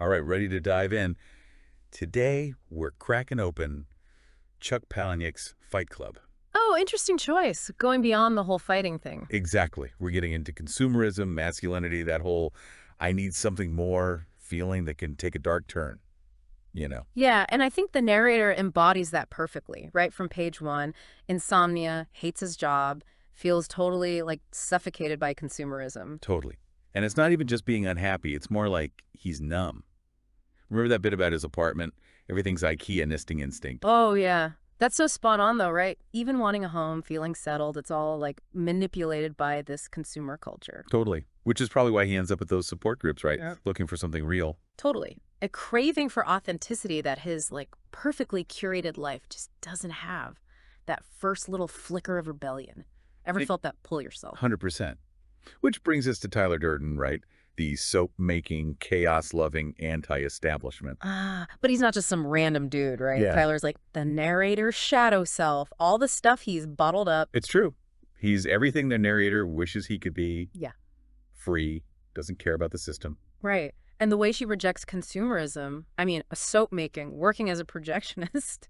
All right, ready to dive in. Today, we're cracking open Chuck Palahniuk's Fight Club. Oh, interesting choice. Going beyond the whole fighting thing. Exactly. We're getting into consumerism, masculinity, that whole I need something more feeling that can take a dark turn, you know? Yeah, and I think the narrator embodies that perfectly, right from page one. Insomnia, hates his job, feels totally like suffocated by consumerism. Totally. And it's not even just being unhappy. It's more like he's numb. Remember that bit about his apartment? Everything's IKEA nesting instinct. Oh, yeah. That's so spot on, though, right? Even wanting a home, feeling settled, it's all like manipulated by this consumer culture. Totally. Which is probably why he ends up with those support groups, right? Yeah. Looking for something real. Totally. A craving for authenticity that his like perfectly curated life just doesn't have. That first little flicker of rebellion. Ever felt that pull yourself? 100%. Which brings us to Tyler Durden, right? The soap-making, chaos-loving anti-establishment. But he's not just some random dude, right? Yeah. Tyler's like the narrator's shadow self, all the stuff he's bottled up. It's true. He's everything the narrator wishes he could be. Yeah. Free, doesn't care about the system. Right. And the way she rejects consumerism, I mean, a soap making, working as a projectionist,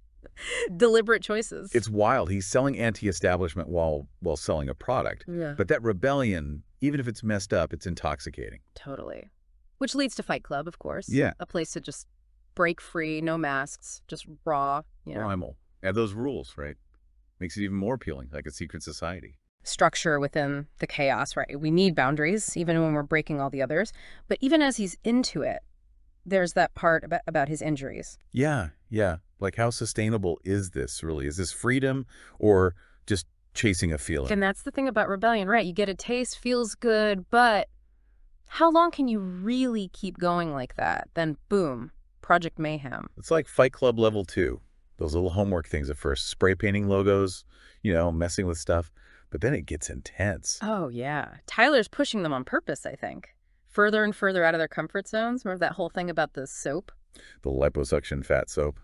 deliberate choices. It's wild. He's selling anti-establishment while selling a product. Yeah. But that rebellion, even if it's messed up, it's intoxicating. Totally. Which leads to Fight Club, of course. Yeah. A place to just break free, no masks, just raw, you know. Primal. Add those rules, right? Makes it even more appealing, like a secret society. Structure within the chaos, right? We need boundaries, even when we're breaking all the others. But even as he's into it, there's that part about his injuries. Yeah. Like, how sustainable is this, really? Is this freedom or just chasing a feeling? And that's the thing about rebellion, right? You get a taste, feels good, but how long can you really keep going like that? Then, boom, Project Mayhem. It's like Fight Club level 2. Those little homework things at first. Spray painting logos, messing with stuff. But then it gets intense. Oh, yeah. Tyler's pushing them on purpose, I think. Further and further out of their comfort zones. Remember that whole thing about the soap? The liposuction fat soap.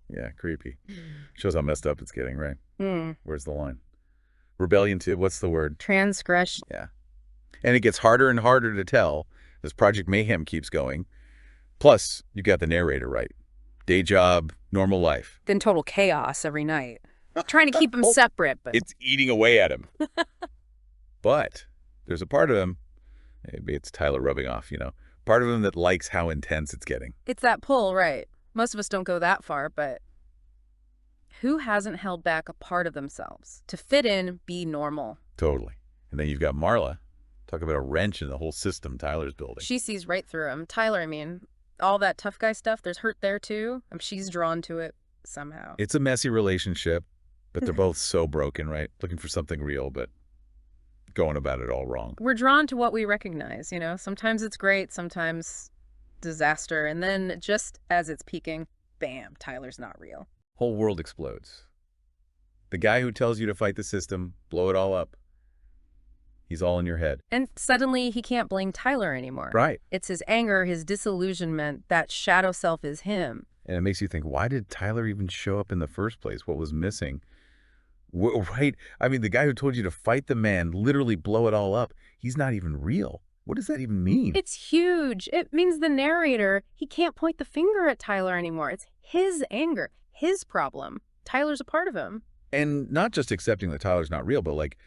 Yeah, creepy. Shows how messed up it's getting, right? Where's the line? Rebellion to, what's the word? Transgression. Yeah. And it gets harder and harder to tell as Project Mayhem keeps going. Plus, you got the narrator right. Day job, normal life. Then total chaos every night. Trying to keep them separate, but It's eating away at him. But there's a part of him, maybe it's Tyler rubbing off, part of him that likes how intense it's getting. it's that pull, right? Most of us don't go that far, but who hasn't held back a part of themselves to fit in, be normal? Totally. And then you've got Marla. Talk about a wrench in the whole system Tyler's building. She sees right through him. Tyler, I mean, all that tough guy stuff, there's hurt there too. She's drawn to it somehow. It's a messy relationship, but they're both so broken, right? Looking for something real, but going about it all wrong. We're drawn to what we recognize, Sometimes it's great, sometimes disaster. And then just as it's peaking, bam, Tyler's not real. Whole world explodes. The guy who tells you to fight the system, blow it all up, he's all in your head. And suddenly he can't blame Tyler anymore. Right. It's his anger, his disillusionment, that shadow self is him. And it makes you think, why did Tyler even show up in the first place? What was missing? Right? I mean, the guy who told you to fight the man, literally blow it all up, he's not even real. What does that even mean? It's huge. It means the narrator, he can't point the finger at Tyler anymore. It's his anger, his problem. Tyler's a part of him. And not just accepting that Tyler's not real, but like,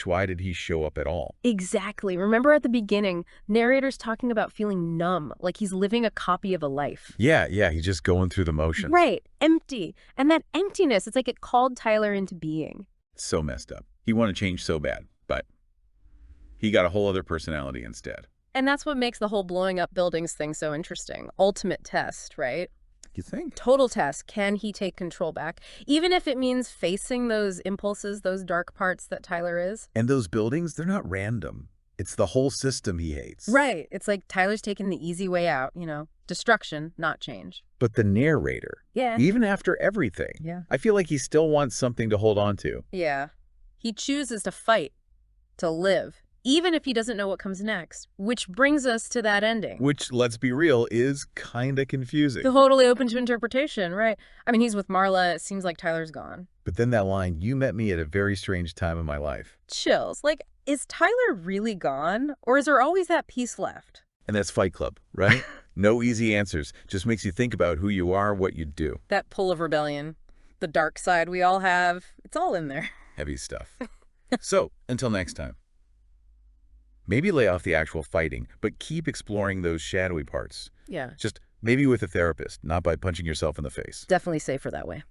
why did he show up at all? Exactly. Remember at the beginning, narrator's talking about feeling numb, like he's living a copy of a life. Yeah, he's just going through the motions. Right. Empty. And that emptiness, it's like it called Tyler into being. It's so messed up. He wanted to change so bad, but he got a whole other personality instead. And that's what makes the whole blowing up buildings thing so interesting. Ultimate test, right? You think? Total test. Can he take control back? Even if it means facing those impulses, those dark parts that Tyler is. And those buildings, they're not random. It's the whole system he hates. Right. It's like Tyler's taking the easy way out, destruction, not change. But the narrator, Yeah. even after everything, Yeah. I feel like he still wants something to hold on to. Yeah. He chooses to fight, to live, even if he doesn't know what comes next, which brings us to that ending. Which, let's be real, is kind of confusing. Totally open to interpretation, right? I mean, he's with Marla. It seems like Tyler's gone. But then that line, you met me at a very strange time in my life. Chills. Like, is Tyler really gone? Or is there always that piece left? And that's Fight Club, right? No easy answers. Just makes you think about who you are, what you do. That pull of rebellion, the dark side we all have, it's all in there. Heavy stuff. So, until next time. Maybe lay off the actual fighting, but keep exploring those shadowy parts. Yeah, Just maybe with a therapist, not by punching yourself in the face. definitely safer that way.